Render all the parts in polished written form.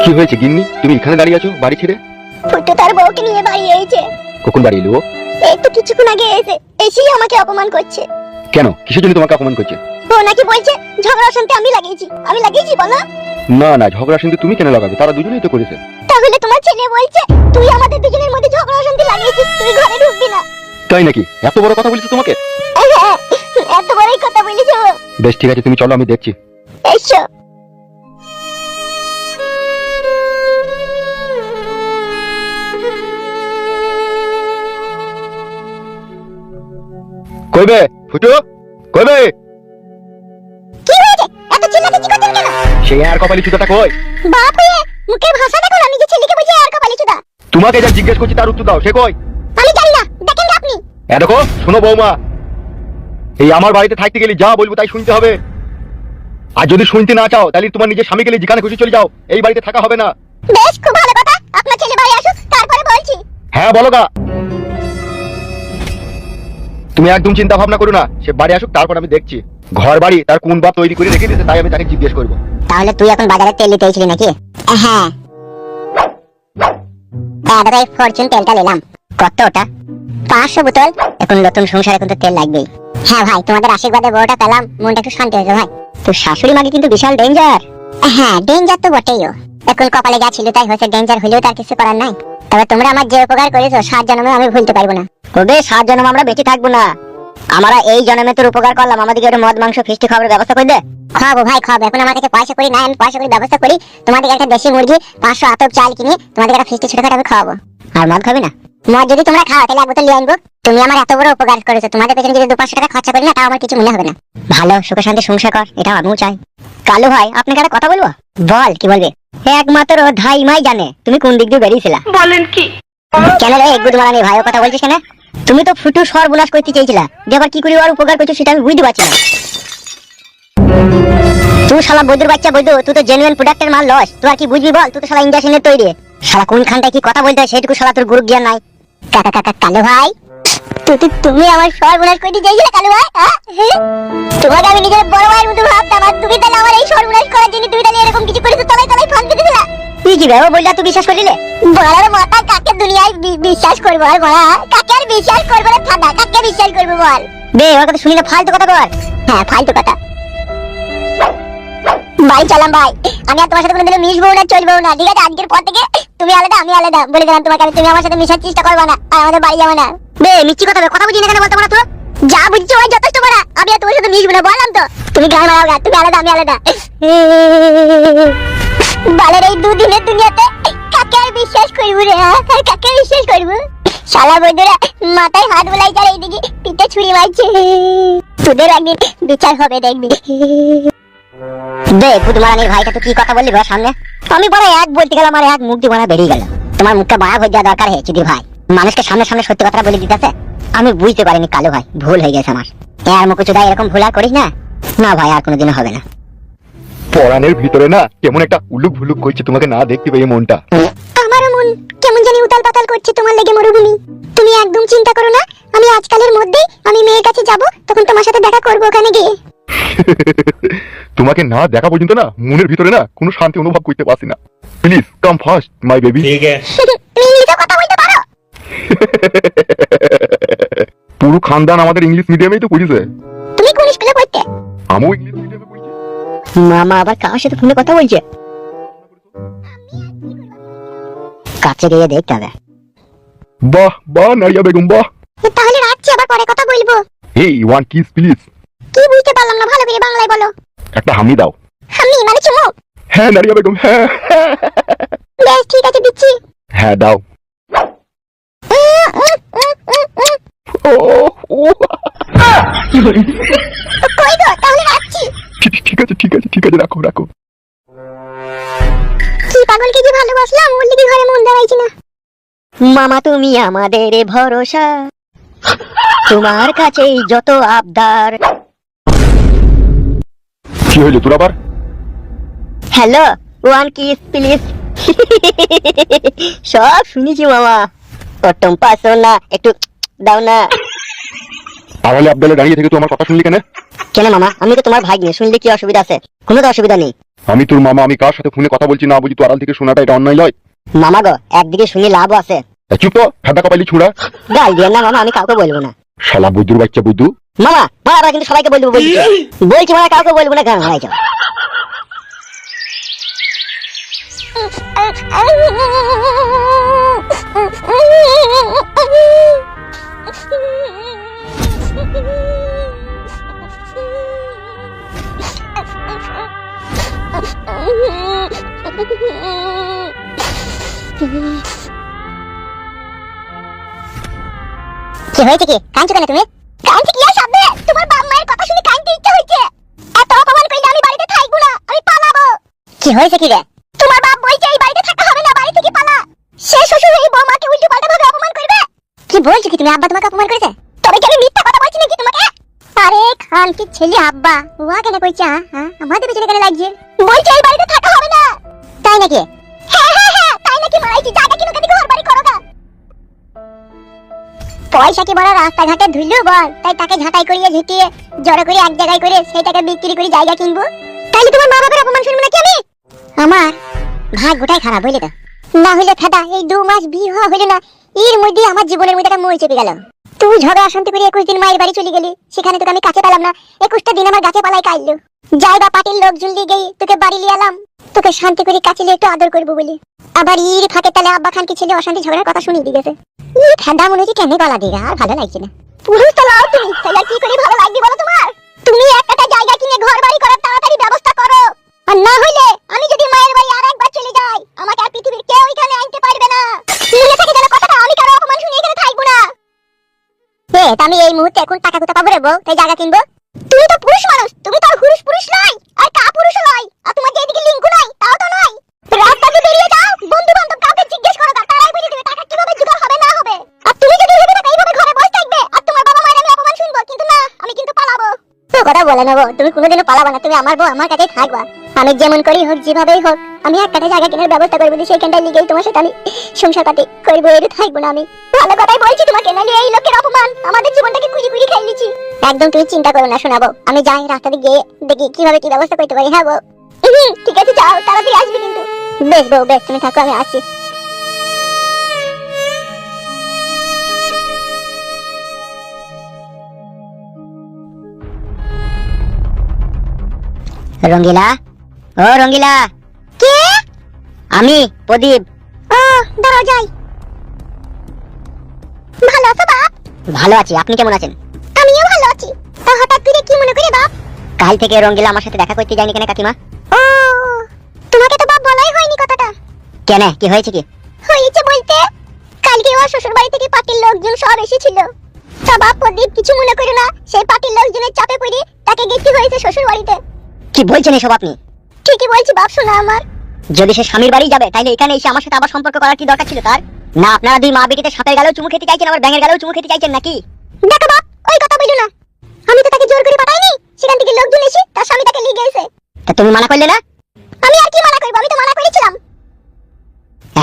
কি হয়েছে গিন্নি, তুমি এখানে দাঁড়িয়ে আছো বাড়ি ছেড়ে? ফুটু তার বউকে নিয়ে বাড়ি এসেছে। কখন বাড়ি এলো ও? এই তো কিছুক্ষণ আগে এসেই আমাকে অপমান করছে। কেন, কিসের জন্য তোমাকে অপমান করছে? ও নাকি বলছে ঝগড়া শান্তি আমি লাগিয়েছি বলো। না না, ঝগড়া শান্তি তুমি কেন লাগাবে, তারা দুজনেই তো করেছে। তাহলে তোমার ছেলে বলছে তুই আমাদের দুজনের মধ্যে ঝগড়া শান্তি লাগিয়েছিস, তুই ঘরে ঢুকবি না। তাই নাকি? এত বড় কথা বলেছে তোমাকে? হ্যাঁ, এত বড়ই কথা বলেছো। বেশ ঠিক আছে, তুমি চলো, আমি দেখছি। এসো। কইবে ফুটু, কইবে? কি হয়েছে, এত চিল্লাচিল্লি করছেন কেন? সেই আর কপালি চুদাটা কই? বাপ রে, মুখের ভাষা দেখো, আমি যে ছেলেকে বলছি আর কপালি চুদা। তোমাকে যা জিজ্ঞেস করছি তার উত্তর দাও, সে কই? আমি জানি না, দেখেন না আপনি। দেখো শোনো বৌমা, এই আমার বাড়িতে থাকতে গেলে যা বলবো তাই শুনতে হবে। আর যদি শুনতে না চাও তাহলে তোমার নিজের স্বামী গেলে যেখানে খুশি চলে যাও, এই বাড়িতে থাকা হবে না। বেশ, খুব ভালো কথা, আপনার ছেলে বাড়ি আসুক তারপরে বলছি। হ্যাঁ বলো গা। তুমি একদম চিন্তা ভাবনা করো না, সে বাড়ি আসুক তারপর আমি দেখছি। ঘর বাড়ি তার কোন বাপ তৈরি করে রেখে দিয়েছে, তাই আমি তাকে জিজ্ঞেস করবো। তাহলে তুই এখন বাজারে তেল নিতে এসেছিলি নাকি? হ্যাঁ, দাদা এই ফরচুন তেলটা নিলাম। কত ওটা? 500 বোতল। এখন নতুন সংসারে এখন তো তেল লাগবেই। হ্যাঁ ভাই, তোমাদের আশীর্বাদে বড়টা পেলাম, মনটা একটু শান্তি হয়েছে ভাই। তোর শাশুড়ি মাকে কিন্তু বিশাল ডেঞ্জার। হ্যাঁ, ডেঞ্জার তো বটেই। এখন কপালে যা ছিল তাই হয়েছে, ডেঞ্জার হলেও তার কিছু করার নাই। তবে তোমরা আমার যে উপকার করেছো 7 জন্মে আমি ভুলতে পারবো না। তবে 7 জন্ম আমরা বেঁচে থাকবো না। আমরা এই জন্মে তোর উপকার করলাম, আমাদেরকে একটু মদ মাংস ফিস্টি খাবারের ব্যবস্থা করে দে। খাবো ভাই, খাবো। এখন আমার কাছে পয়সা করি নাই, আমি পয়সা করে ব্যবস্থা করি। তোমাদের একটা দেশি মুরগি 500 আতপ চাল কিনে তোমাদের একটা ফিস্টি ছোটখাটো আমি খাওয়াবো। আর মদ খাবি না? মদ যদি তোমরা খাও তাহলে 1 বোতল নিয়ে আনবো। তুমি আমার এত বড় উপকার করেছো, তোমাদের পেছনে যদি 200-500 টাকা খরচা করি না, তাও আমার কিছু মনে হবে না। ভালো সুখে শান্তি সংসার কর, এটা আমিও চাই। কালু ভাই, আপনাকে একটা কথা বলবো। বল, কি বলবে? একমাত্র ধাইমাই জানে তুমি কোন দিক দিয়ে বেরিয়েছিলা। বলেন কি? কেন রে গুদমারানি ভাই, ও কথা বলছিস কেন? তুমি তো ফুটু সর্বনাশ করতে চেয়েছিলা, যে আবার কি করে ওর উপকার করছো সেটা আমি বুঝতে পারছি না। তুই শালা বৈদ্যুর বাচ্চা বৈদ্য, তুই তো জেনুইন প্রোডাক্টের মাল লস। তুই আর কি বুঝবি বল? তুই তো শালা ইন্ডাস্ট্রির তৈরি। শালা কোনখানটায় কি কথা বলতে হয় সেটুকু শালা তোর গুরু জ্ঞান নাই। কাকা কাকা কালু ভাই, তুমি আমার সর্বনাশ করতে চেয়েছিলে কালু ভাই। তোমাকে আমি নিজের বড় ভাইয়ের মতো ভাবতাম, আর তুমি তাহলে আমার এই সর্বনাশ করার জন্য তুমি তাহলে এরকম কিছু করেছো, তলায় তলায় ফাঁস দিতেছিলা। তুই কি ভাবে বললা তুই বিশ্বাস করলি? বলার মাথা কাকে দুনিয়ায় বিশ্বাস করবো? আর বলা কাকে আর বিশ্বাস করবো রে ঠান্ডা, কাকে বিশ্বাস করবো বল? বে ওর কথা শুনি না, ফালতু কথা বল। হ্যাঁ, ফালতু কথা। ভাই চালাম ভাই, আমি আর তোমার সাথে কোনোদিনও মিশবো না, চলবো না, ঠিক আছে? আজকের পর থেকে তুমি আলাদা আমি আলাদা, বলে দিলাম তোমাকে। তুমি আমার সাথে মিশার চেষ্টা করবে না, আর আমাদের বাড়ি যাবে না। বে মিচ্ছি কথা, কথা বুঝি না কেন বলতো না? তো যা বুঝছো ভাই যথেষ্ট বড়, আমি আর তোমার সাথে মিশবো না, বললাম তো। তুমি গান মারাও গা, তুমি আলাদা আমি আলাদা। বালের এই দুদিনের দুনিয়াতে কাকে আর বিশ্বাস করবো রে? কাকে বিশ্বাস করবো? শালা বন্ধুরা মাথায় হাত বুলাই, যার এইদিকে পিঠে ছুরি মারছে। তোদের একদিন বিচার হবে দেখবি। বে বুধমারানির ভাইটা তুই কি কথা বললি ভাই সামনে? আমি বড় এক বলতে গেলাম আর এক মুখ দিয়ে বড় বেরিয়ে গেল। তোমার মুখটা বাড়া হয়ে যাওয়া দরকার হে চুদির ভাই। মানুষকে সামনে সামনে সত্যি কথা বলে দিতেছে। আমি বুঝতে পারিনি কালু ভাই, ভুল হয়ে গেছে আমার। আর মুখ চুদাই এরকম ভুল আর করিস না। না ভাই, আর কোনোদিনও হবে না। পরানের ভিতরে না কেমন একটা উলুক ভুলুক করছে, তোমাকে না দেখতে পেয়ে মনটা। আমার মন কেমন জানি উতাল পাতাল করছে তোমার লেগে মরুভূমি। তুমি একদম চিন্তা করো না, আমি আজকালের মধ্যেই আমি মেয়ের কাছে যাব, তখন তোমার সাথে দেখা করব ওখানে গিয়ে। তোমাকে না দেখা পর্যন্ত না মনের ভিতরে না কোনো শান্তি অনুভব করতে পারছি না। Please come fast my baby. ठीक है। তুমি ইংলিশে কথা বলতে পারো? পুরো খানদান আমাদের ইংলিশ মিডিয়ামেই তো পড়িছে। তুমি কোন স্কুলে পড়তে? আমিও ইংলিশ মিডিয়ামে পড়ছি। মামা আবার কার সাথে ফোনে কথা বলছে? কাছে গিয়ে দেখতে হবে। বাহ বাহ নারিয়া বেগম বাহ। তাহলে রাখছি, আবার পরে কথা বলবো। এই ওয়ান কিস প্লিজ। কি বুঝতে পারলাম না, ভালো করে বাংলায় বলো। একটা হামি দাও। আমি মানে চুমু? হ্যাঁ নারিয়া বেগম, হ্যাঁ। বেশ ঠিক আছে, দিচ্ছি। হ্যাঁ দাও। ও ও কই গো, তাহলে রাখছি। ঠিক আছে ঠিক আছে ঠিক আছে, রাখো রাখো। কি পাগলকে যে ভালোবাসলাম, ওর লিগে ঘরে মন দাঁড়াইছি না। মামা তুমি আমাদের ভরসা, তোমার কাছেই যত আবদার। কি হইলো তোর আবার? Hello, one kiss please. সব শুনেছি মামা, অটম পাসো না, একটু দাও না। তাহলে আবদালে দাঁড়িয়ে থেকে তো আমার কথা শুনলি কেন? কেন মামা, আমি তো তোমার ভাই নিয়ে, শুনলে কি অসুবিধা আছে? কোনো তো অসুবিধা নেই। আমি তোর মামা, আমি কার সাথে ফোনে কথা বলছি না বুঝি তুই আড়াল থেকে শোনাটা এটা অন্যায় নয়? মামা গো, একদিকে শুনে লাভ আছে। চুপ তো, ফেদা কপালি ছুড়া। গাল দিয়ে না মামা, আমি কাউকে বলবো না। শালা বুদ্ধুর বাচ্চা বুদ্ধু। মামা মারা কিন্তু সবাইকে বলবো বলছি, বলছি মারা কাউকে বলবো না। গান হারাই যাও। কি হয়েছে? কি কাঁদছো কেন তুমি? কাঁদছি কি আর শব্দে? তোমার বাপ মায়ের কথা শুনে কাঁদতে ইচ্ছে হচ্ছে। এত অপমান করলে আমি বাড়িতে থাকবো না, আমি পালাবো। কি হয়েছে কি রে? তোমার বাপ বলছে এই বাড়িতে থাকা হবে না, বাড়ি থেকে পালা। সে শ্বশুর এই বৌমাকে উল্টো পাল্টা ভাবে অপমান করবে। কি বলছো কি তুমি? আব্বা তোমাকে অপমান করেছে? তবে কি আমি মিথ্যা কথা বলছি নাকি তোমাকে? আরে খান কি ছেলে আব্বা, ওয়া কেন কইছে? হ্যাঁ আমাদের পেছনে কেন লাগছে? বলছে এই বাড়িতে থাকা হবে না। তাই নাকি? হ্যাঁ হ্যাঁ হ্যাঁ তাই নাকি? মারাইছি জায়গা কিনো কেন ঘর বাড়ি করো গা। পয়সা কি বড় রাস্তাঘাটে ধুইলো বল? তাই তাকে ঝাঁটাই করিয়ে ঝেঁটিয়ে জড়ো করে এক জায়গায় করে সেই টাকা বিক্রি করে জায়গা কিনবো? তাইলে তোমার মা বাবার অপমান শুনবো নাকি আমি? আমার ভাগ্যটাই খারাপ হইলে তো। না হইলে ফাদা এই 2 মাস বিয়ে হওয়া হইলো না, এর মধ্যে আমার জীবনের মধ্যে একটা মই চেপে গেল। তুই ঝগড়া শান্তি করে 21 দিন মায়ের বাড়ি চলে গেলি, সেখানে তোকে আমি কাছে পেলাম না। 21টা দিন আমার গাছে পালাই কাটলো। যাই বা পাটির লোকজন লিয়ে গিয়ে তোকে বাড়ি লিয়ে এলাম, তোকে শান্তি করে কাছে লিয়ে একটু আদর করবো বলি। আবার ইর ফাঁকে তালে আব্বা খানকে ছেলে অশান্তি ঝগড়ার কথা শুনিয়ে দিয়ে গেছে। ই ঠান্ডা মনে হচ্ছে কেন গলা দিগা, আর ভালো লাগছে না। পুরুষ তো লাও তুমি, তাহলে কি করে ভালো লাগবে বলো তোমার? তুমি একটা জায়গা কিনে ঘর বাড়ি করার তাড়াতাড়ি ব্যবস্থা করো, আর না হইলে আমি যদি মায়ের বাড়ি আরেকবার চলে যাই, আমাকে আর পৃথিবীর কেউ এখানে আনতে পারবে না। মনে থাকে যেন কথাটা, আমি কারো অপমান শুনে এখানে থাকবো না। আমি এই মুহূর্তে এখন টাকা কোথা পাবো রে বউ, তাই জায়গা কিনবো? তুমি তো পুরুষ মানুষ, তুমি তো আর হুরুষ পুরুষ নয়, আর কা পুরুষ নয়, আর তোমার যে এদিকে লিঙ্ক নাই তাও তো নয়। রাস্তা দিয়ে বেরিয়ে যাও, বন্ধু বান্ধব কাউকে জিজ্ঞেস করো, তারাই বলে দেবে টাকা কিভাবে জোগাড় হবে না হবে। আর তুমি যদি ভেবে থাকো এইভাবে ঘরে বসে থাকবে আর তোমার বাবা মায়ের আমি অপমান শুনবো, কিন্তু না, আমি কিন্তু পালাবো। তো কথা বলে নেবো, তুমি কোনোদিনও পালাবা না, তুমি আমার বউ, আমার কাছেই থাকবা। আমি যেমন করি হোক, যেভাবেই হোক, আমি একটা জায়গা কেনার ব্যবস্থা করবো, সেইখানটায় লিগেই তোমার সাথে আমি সংসার পাতি করবো, এর থাকবো না আমি। ভালো কথাই বলছি তোমাকে, নালে এই লোকের অপমান আমাদের জীবনটাকে কুড়ি কুড়ি খাই নিচ্ছি। একদম তুমি চিন্তা করো না, শোনাবো। আমি যাই রাস্তা দিয়ে গিয়ে দেখি কিভাবে কি ব্যবস্থা করতে পারি। হ্যাঁ বউ, ঠিক আছে যাও, তাড়াতাড়ি আসবে কিন্তু। বেশ বউ বেশ, তুমি থাকো, আমি আসছি। রঙ্গিলা, ও রঙ্গিলা। কে? আমি প্রদীপ। ও দাঁড়াও যাই। ভালো আছো বাপ? ভালো আছি, আপনি কেমন আছেন? আমিও ভালো আছি। তা হঠাৎ করে কি মনে করে বাপ? কাল থেকে রঙ্গিলা আমার সাথে দেখা করতে যায়নি কেন কাকিমা? ও তোমাকে তো বাপ বলাই হয়নি কথাটা। কেন, কি হয়েছে? কি হয়েছে বলতে, কালকে ওর শ্বশুর বাড়ি থেকে পার্টির লোকজন সব এসেছিল। তা বাপ প্রদীপ কিছু মনে করে না, সেই পার্টির লোকজনের চাপে পড়ে তাকে গেতে হয়েছে শ্বশুর বাড়িতে। কি বলছেন এসব আপনি? ঠিকই বলছি বাপ, শোনা আমার। যদি সে স্বামীর বাড়ি যাবে, তাইলে এখানে এসে আমার সাথে আবার সম্পর্ক করার কি দরকার ছিল তার? না আপনারা দুই মা বেটিতে সাপের গালেও চুমু খেতে চাইছেন, আবার ব্যাঙের গালেও চুমু খেতে চাইছেন নাকি? দেখো বাপ, ওই কথা বলো না। আমি তো তাকে জোর করে পাঠাইনি, সেখান থেকে লোকজন এসে তার স্বামী তাকে নিয়ে গেছে। তা তুমি মানা করলে না? আমি আর কি মানা করব, আমি তো মানা করেছিলাম।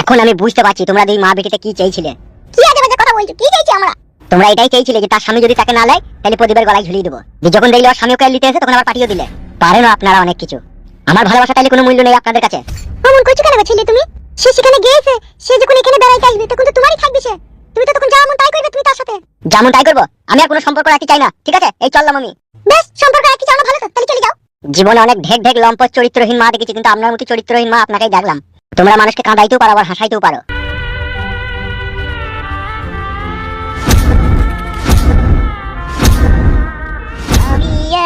এখন আমি বুঝতে পারছি তোমরা দুই মা বেটিতে কি চাইছিলে। কি আজে বাজে কথা বলছো? কি চাইছি আমরা? তোমরা এটাই চাইছিলে যে তার স্বামী যদি তাকে না লাই, তাহলে প্রদীপের গলায় ঝুলিয়ে দেবো। যখন দেখলে ওর স্বামী ওকে নিতে এসে, তখন আবার পাঠিয়ে দিলে। পারে না আপনারা অনেক কিছু। আমার ভালোবাসা তাইলে কোনো মূল্য নেই আপনাদের কাছে? অমন কইছো কেন ছেলে তুমি? সে সেখানে গিয়েছে, সে যখন এখানে বেড়াইতে আসবে তখন তো তোমারই থাকবে সে। তুমি তো তখন যেমন তাই করবে, তুমি তার সাথে যেমন তাই করবো। আমি আর কোনো সম্পর্ক রাখতে চাই না, ঠিক আছে? এই চললাম আমি। বেশ, সম্পর্ক রাখতে চাও না, ভালো তো, তাহলে চলে যাও। জীবনে অনেক ঢেক ঢেক লম্পট চরিত্রহীন মা দেখেছি, কিন্তু আপনার মতো চরিত্রহীন মা আপনাকেই দেখলাম। তোমরা মানুষকে কাঁদাইতেও পারো, আবার হাসাইতেও পারো।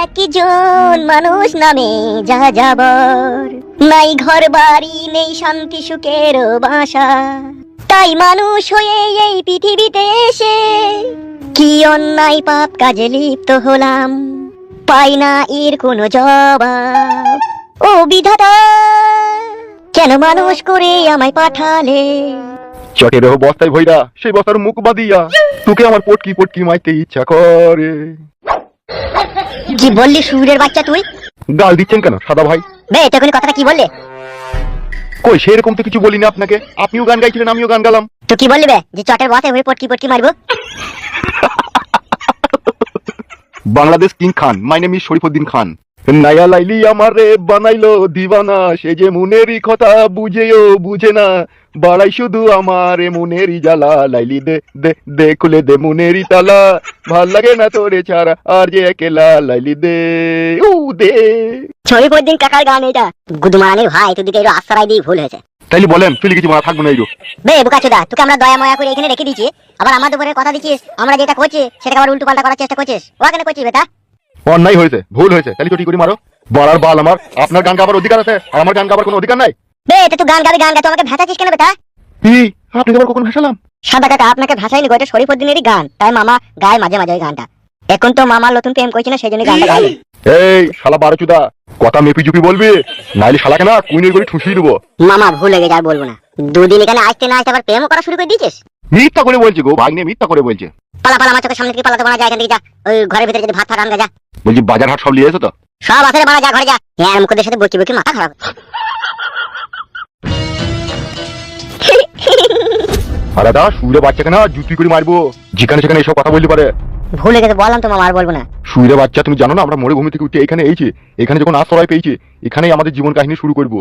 একজন মানুষ নামে যা যাবার, নাই ঘর বাড়ি, নেই শান্তি সুখের বাসা। তাই মানুষ হয়ে এই পৃথিবীতে এসে কি অন্যায় পাপ কাজে লিপ্ত হলাম, পাই না এর কোনো জবাব। ও বিধাতা, কেন মানুষ করে আমায় পাঠালে? চটের বস্তায় ভইরা সেই বস্তার মুখ বাঁধিয়া তোকে আমার পটকি পটকি মাইতে ইচ্ছা করে। কি বললি সুরের বাচ্চা তুই? গাল দিচ্ছেন কেন সাদা ভাই? বে তখন কথাটা কি বললে? কই সেরকম তো কিছু বলিনি আপনাকে। আপনিও গান গাইছিলেন, আমিও গান গালাম। তো কি বললি বে, যে চটের বসে হয়ে পটকি পটকি মারবো? Bangladesh king Khan, my name is Sharifuddin Khan. নায়া লাইলি আমারে বানাইলো দিবানা, সে যে মনেরই কথা বুঝেও বুঝে না, বাড়াই শুধু আমার মনেরই জ্বালা, লাইলি দে দে দে খুলে দে মনেরই তালা, ভাল লাগে না তোরে ছাড়া আর যে একেলা, লাইলি দে উ দে। শরীফউদ্দিন কাকার গান এটা। গুদমারানির ভাই তোর দিকে একটু আশ্রয় দিয়ে ভুল হয়েছে। তাইলে বলেন ফেলে কিছু মারা থাকবো না এইরো। বে বুকাচোদা, তোকে আমরা দয়া ময়া করে এখানে রেখে দিয়েছি, আবার আমাদের উপরে কথা দিচ্ছিস আমরা যেটা করছি সেটাকে আবার উল্টো পাল্টা করার চেষ্টা করছিস। ও কেন করছিস বেটা? অন্যায় হয়েছে, ভুল হয়েছে, তাহলে চটি করে মারো। বলার বাল আমার, আপনার গান গাবার অধিকার আছে, আর আমার গান গাবার কোনো অধিকার নাই। বে এটা তুই গান গাবি, গান গা, তুই আমাকে ভেসাছিস কেন বেটা? কি আপনি আবার কখন ভাসালাম? সাদা কাকা আপনাকে ভাসাইনি গো, এটা শরীফউদ্দিনেরই গান, তাই মামা গায় মাঝে মাঝে ওই গানটা। এখন তো মামা নতুন প্রেম করছে না, সেই জন্য গানটা গাইলি। এই শালা বারোচুদা, কথা মেপি চুপি বলবি, নাইলে শালাকে না কুইনের করে ঠুসিয়ে দেবো। মামা ভুল হয়ে গেছে, আর বলবো না। দুদিন এখানে আসতে না আসতে আবার প্রেমও করা শুরু করে দিয়েছিস। মিথ্যা করে বলছি গো, ভাগ্নে মিথ্যা করে বলছে। পালা পালা, আমার চোখের সামনে থেকে পালাতে মারা যায়, এখান থেকে যা। ওই ঘরের ভিতরে যদি ভাত ফাট আনগা যা। বলছি বাজার হাট সব নিয়ে এসো তো? সব আছে রে মারা, যা ঘরে যা। হ্যাঁ মুখদের সাথে বকি বকি মাথা খারাপ। আরে দা শুয়ে বাচ্চাকে না জুতি করে মারবো, যেখানে সেখানে এসব কথা বলতে পারে। ভুল হয়ে গেছে, বললাম তো মামা আর বলবো না। শুয়ে বাচ্চা, তুমি জানো না আমরা মরুভূমি থেকে উঠে এখানে এইছি, এখানে যখন আশ্রয় পেয়েছি এখানেই আমাদের জীবন কাহিনী শুরু করব।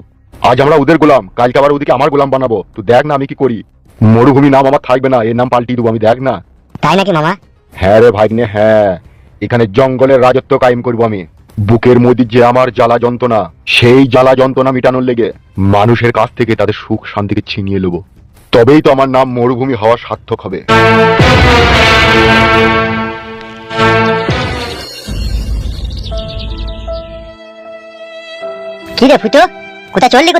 আজ আমরা ওদের গোলাম, কালকে আবার ওদিকে আমার গোলাম বানাবো। তো দেখ না আমি কি করি। মরুভূমি নাম আমার থাকবে না, এর নাম পাল্টিয়ে দেবো আমি, দেখ না। তাই নাকি মামা? হ্যাঁ রে ভাগ্নে, হ্যাঁ। এখানে জঙ্গলের রাজত্ব কায়েম করবো আমি। বুকের মধ্যে যে আমার জ্বালা যন্ত্রণা, সেই জ্বালা যন্ত্রণা মিটানোর লেগে মানুষের কাছ থেকে তাদের সুখ শান্তিকে ছিনিয়ে নেবো। তবেই তো আমার নাম মরুভূমি হওয়া সার্থক হবে। কি রে ফুটো, কোথা চললি?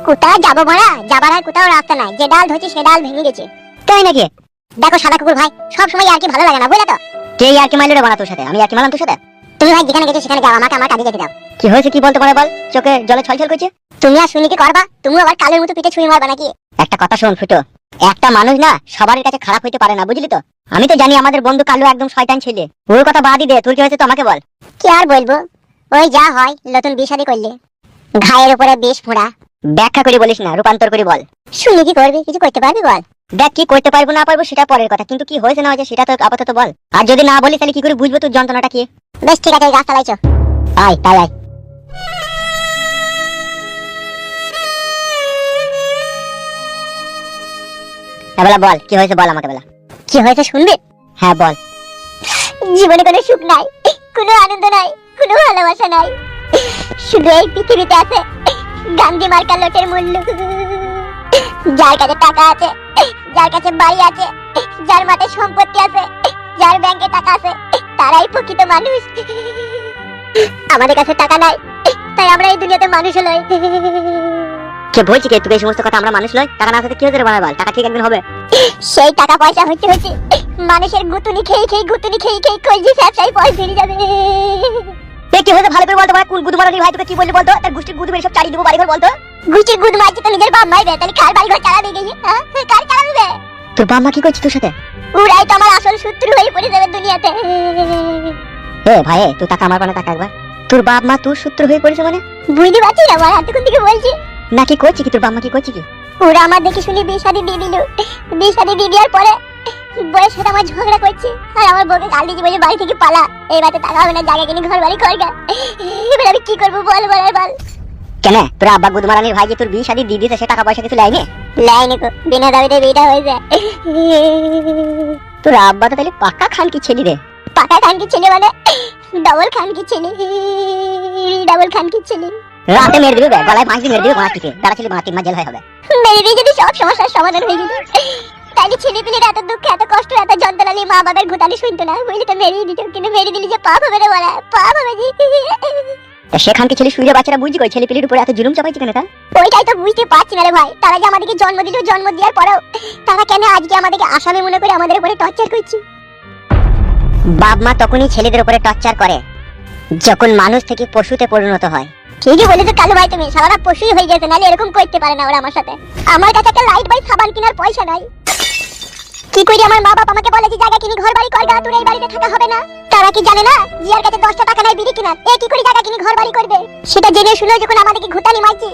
কোথায় যাবো মারা, যাবার আর কোথাও রাস্তা নাই, যে ডাল ধরছি সে ডাল ভেঙে গেছে। তাই নাকি? দেখো সাদা কুকুর ভাই, সব সময় আর কি ভালো লাগে না, বুঝলে তো? কে আর কি মাইলো রে বানা তোর সাথে? আমি আর কি মারলাম তোর সাথে? তুমি ভাই যেখানে গেছো সেখানে যাও, আমাকে আমার কাজে যেতে দাও। কি হয়েছে কি বলতে পারে বল? চোখে জলে ছলছল করছে। তুমি আর শুনি কি করবা? তুমি আবার কালের মতো পিঠে ছুঁয়ে মারবা নাকি? একটা কথা শোন ফুটো, একটা মানুষ না সবার কাছে খারাপ হইতে পারে না, বুঝলি তো? আমি তো জানি আমাদের বন্ধু কালু একদম শয়তান ছেলে, ওর কথা বাদই দে। তোর কি হয়েছে তো আমাকে বল। কি আর বলবো, ওই যা হয়, নতুন বিয়ে শাদী করলে ঘায়ের উপরে বিষ ফোঁড়া। ব্যাখ্যা করে বলিস না, রূপান্তর করে বল। শুনি কি করবি, কিছু করতে পারবি বল। দেখ কি করতে পারবো না পারবো সেটা পরের কথা, কিন্তু কি হয়েছে না হয়েছে সেটা তো আপাতত বল। আর যদি না বলিস তাহলে কি করে বুঝবো তোর যন্ত্রণাটা কি? বেশ ঠিক আছে, গাছ চালাইছো, আয় তাই আয়। বেলা বল কি হয়েছে, বল আমাকে বেলা। কি হয়েছে শুনবি? হ্যাঁ বল। জীবনে কোনো সুখ নাই, কোনো আনন্দ নাই, কোনো ভালোবাসা নাই, শুধু এই পৃথিবীতে আছে গান্ধী মার্কা লোটের মূল্য। যার কাছে টাকা আছে, যার কাছে বাড়ি আছে, যার মাথায় সম্পত্তি আছে, যার ব্যাংকে টাকা আছে, তারাই প্রকৃত মানুষ। আমাদের কাছে টাকা নাই, তাই আমরা এই দুনিয়াতে মানুষ নই। কে বলছি কে তুই এই সমস্ত কথা? আমরা মানুষ নই? টাকা না থাকতে কি হতে পারে বল? টাকা ঠিক একদিন হবে। সেই টাকা পয়সা হচ্ছে মানুষের গুতুনি খেয়ে খেয়ে কলজি ফ্যাপসাই পয়সা ফিরে যাবে। কি হয়েছে ভালো করে বলতো, কোন গুদু মারানি ভাই তোকে কি বললি বলতো? তার গোষ্ঠীর গুদু মেরে সব চালিয়ে দেবো, বাড়িঘর বলতো। গোষ্ঠীর গুদু মারছি তো নিজের বাপ মাইবে, তাহলে কার বাড়িঘর চালাবে গিয়ে? কার চালাবে? তোর বাপ মা কি করছে তোর সাথে? ওরাই তো আমার আসল শত্রু হয়ে পড়ে যাবে দুনিয়াতে। এ ভাই তুই টাকা আমার পানে টাকা একবার। তোর বাপ মা তোর শত্রু হয়ে পড়েছে মানে? বুঝতে পারছিস না ভাই, এতক্ষণ থেকে বলছি না। কি করছি কি তোর বাপ মা কি করছে কি? ওরা আমার দেখে শুনি বিয়ে শাদী দিয়ে দিল, বিয়ে শাদী দিয়ে দেওয়ার পরে বউয়ের সাথে আমার ঝগড়া করছে, আর আমার বউকে গাল দিয়েছে, বলে বাড়ি থেকে পালা, এই বাড়িতে টাকা হবে না, জায়গা কিনে ঘর বাড়ি করগা। এবার আমি কি করবো বল বল বল। কেন তোর আব্বা গুদমারানির ভাই যে তোর বিয়ে শাদী দিয়ে দিয়েছে, সে টাকা পয়সা কিছু লাইনি? লাইনি গো, বিনা দাবিতে বিয়েটা হয়ে যায়। তোর আব্বা তো তাহলে পাকা খান কি ছেলে রে? পাকা খান কি ছেলে মানে ডবল খান কি ছেলে, ডবল খান কি ছেলে। রাতে মেরে দিবে, গলায় ফাঁস দিয়ে মেরে দিবে, ঘোড়া টিকে দাঁড়া ছেলে, 3 মাস জেল হবে। মেরে দিয়ে যদি সব সমস্যার সমাধান হয়ে যেত, তাহলে ছেলে পেলের এত দুঃখ, এত কষ্ট, এত যন্ত্রণা নিয়ে মা বাবার ঘুটানি শুনতো না, বুঝলি তো? মেরেই দিত, কিন্তু মেরে দিলি যে পাপ হবে রে বলা, পাপ হবে। সেখান কি ছেলে শুয়ে বাচ্চারা বুঝি কই ছেলে পেলের উপরে এত জুলুম চাপাইছে কেন? তা ওইটাই তো বুঝতে পারছি না রে ভাই। তারা যে আমাদেরকে জন্ম দিল, জন্ম দেওয়ার পরেও তারা কেন আজকে আমাদেরকে আসামি মনে করে আমাদের উপরে টর্চার করছে? বাপ মা তখনই ছেলেদের উপরে টর্চার করে যখন মানুষ থেকে পশুতে পরিণত হয়। ঠিকই বলেছো কালু ভাই, তুমি সারা পশুই হয়ে গেছে, নালে এরকম করতে পারে না ওরা আমার সাথে। আমার কাছে একটা লাইট বাই সাবান কেনার পয়সা নাই, কি করি? আমার মা বাপ আমাকে বলে যে জায়গা কিনে ঘর বাড়ি করগা, তোর এই বাড়িতে থাকা হবে না। তারা কি জানে না জিয়ার কাছে 10টা টাকা নাই বিড়ি কেনার, এ কি করে জায়গা কিনে ঘর বাড়ি করবে? সেটা জেনে শুনে যখন আমাদেরকে ঘুটানি মারছি,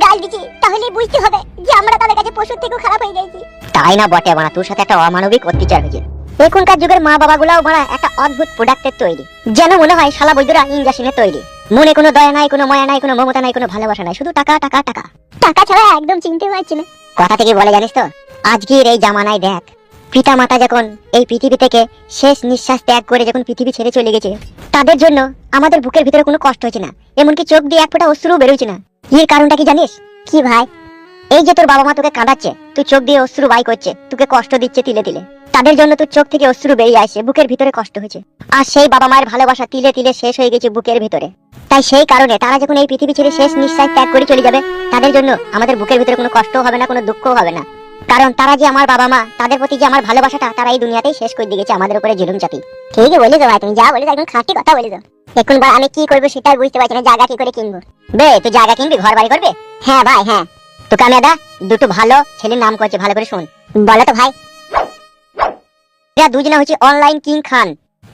গাল দিচ্ছি, তাহলে বুঝতে হবে যে আমরা তাদের কাছে পশুর থেকেও খারাপ হয়ে গেছি। তাই না বটে বানা, তোর সাথে একটা অমানবিক অত্যাচার হয়েছে। এখনকার যুগের মা বাবা গুলাও বড় একটা অদ্ভুত প্রোডাক্টের তৈরি, যেন মনে হয় শালা বৈদ্যরা ইঞ্জেকশনের তৈরি। মনে কোনো দয়া নাই, কোনো মায়া নাই, কোনো মমতা নাই, কোনো ভালোবাসা নাই, শুধু টাকা টাকা টাকা। টাকা ছাড়া একদম চিনতে পারছি না। কথা থেকে বলে জানিস তো, আজকের এই জামানায় দেখ, পিতা মাতা যখন এই পৃথিবী থেকে শেষ নিঃশ্বাস ত্যাগ করে যখন পৃথিবী ছেড়ে চলে গেছে, তাদের জন্য আমাদের বুকের ভিতরে কোনো কষ্ট হচ্ছে না, এমনকি চোখ দিয়ে এক ফোঁটা অশ্রু বেরোচ্ছে না। এর কারণটা কি জানিস? কি ভাই? এই যে তোর বাবা মা তোকে কাঁদাচ্ছে, তুই চোখ দিয়ে অশ্রু বাই করছে, তোকে কষ্ট দিচ্ছে তিলে তিলে, তাদের জন্য তোর চোখ থেকে অশ্রু বেরিয়ে আসছে, বুকের ভিতরে কষ্ট হয়েছে। আর সেই বাবা মায়ের ভালোবাসা তিলে তিলে শেষ হয়ে গেছে বুকের ভিতরে। তাই সেই কারণে তারা যখন এই পৃথিবী ছেড়ে শেষ নিঃশ্বাস ত্যাগ করে চলে যাবে, তাদের জন্য আমাদের বুকের ভিতরে কোনো কষ্ট হবে না, কোনো দুঃখ হবে না। কারণ তারা যে আমার বাবা মা, তাদের প্রতি যে আমার ভালোবাসাটা তারা এই দুনিয়াতেই শেষ করে দিয়ে গেছে আমাদের উপরে জুলুম চাপি। ঠিকই বলেছো ভাই, তুমি যা বলেছো একদম খাঁটি কথা বলেছো। এখন বা আমি কি করবো সেটাই বুঝতে পারছি না, জায়গা কি করে কিনবো। বে, তুই জায়গা কিনবি, ঘর বাড়ি করবে? হ্যাঁ ভাই হ্যাঁ। তোকে আমি দাদা দুটো ভালো ছেলের নাম করছে, ভালো করে শোন। বলো তো ভাই। এরা দুজনে হচ্ছে অনলাইন কিং খান।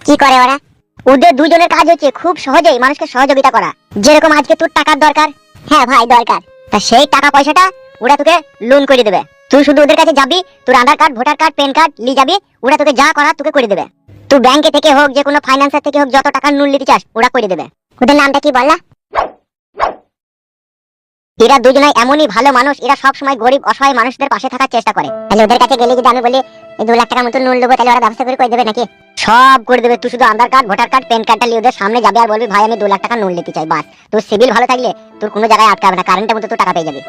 কি করে ওরা? ওদের দুজনের কাজ হচ্ছে খুব সহজেই মানুষকে সহযোগিতা করা। যেরকম আজকে তোর টাকার দরকার, হ্যাঁ ভাই দরকার, তা সেই টাকা পয়সাটা ওরা তোকে লোন করে দেবে। তুই শুধু ওদের কাছে যাবি, তোর Aadhaar card, voter card, PAN card নিয়ে যাবি, ওরা তোকে যা করার তোকে করে দেবে। তুই ব্যাংকে থেকে হোক, যে কোনো ফাইন্যান্সার থেকে হোক, যত টাকা লোন নিতে চাস ওরা করে দেবে। ওদের নামটা কি বললা? এরা দুজনেই এমনই ভালো মানুষ, এরা সব সময় গরিব অসহায় মানুষদের পাশে থাকার চেষ্টা করে। তাহলে ওদের কাছে গেলে যদি আমি বলি 2 লাখ টাকার মতো লোন নেবো, তাহলে ওরা ব্যবস্থা করে দেবে নাকি? সব করে দেবে। তুই শুধু আধার কার্ড, ভোটার কার্ড, প্যান কার্ডটা নিয়ে ওদের সামনে যাবে আর বলবি ভাই আমি 2 লাখ টাকা লোন নিতে চাই, বাস। তোর সিভিল ভালো থাকলে তোর কোনো জায়গায় আটকাবে না, কারেন্টের মতো তুই টাকা পেয়ে যাবি।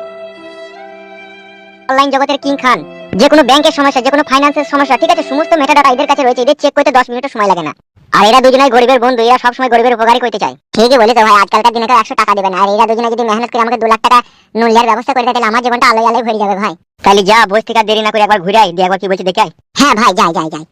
অনলাইন জগতের কিং খান। যে কোনো ব্যাংকের সমস্যা, যে কোনো ফাইন্যান্সের সমস্যা, ঠিক আছে, সমস্ত মেটাডাটা এদের কাছে রয়েছে, এদের চেক করতে 10 মিনিটও সময় লাগে না। আর এরা দুজনেই গরিবের বন্ধু, এরা সবসময় গরিবের উপকারী করতে চায়। ঠিকই বলেছো ভাই, আজকালকার দিনে কেউ 100 টাকা দেবে না, আর এরা দুজনে যদি মেহনত করে আমাকে 2 লাখ টাকা লোন নেওয়ার ব্যবস্থা করে দেয়, তাহলে আমার জীবনটা আলোয় আলোয় ভরে যাবে ভাই। তাহলে যা, বসে থেকে দেরি না করে একবার ঘুরে আয়, দিয়ে একবার কি বলছে দেখে আয়। হ্যাঁ ভাই, যাই যাই যাই।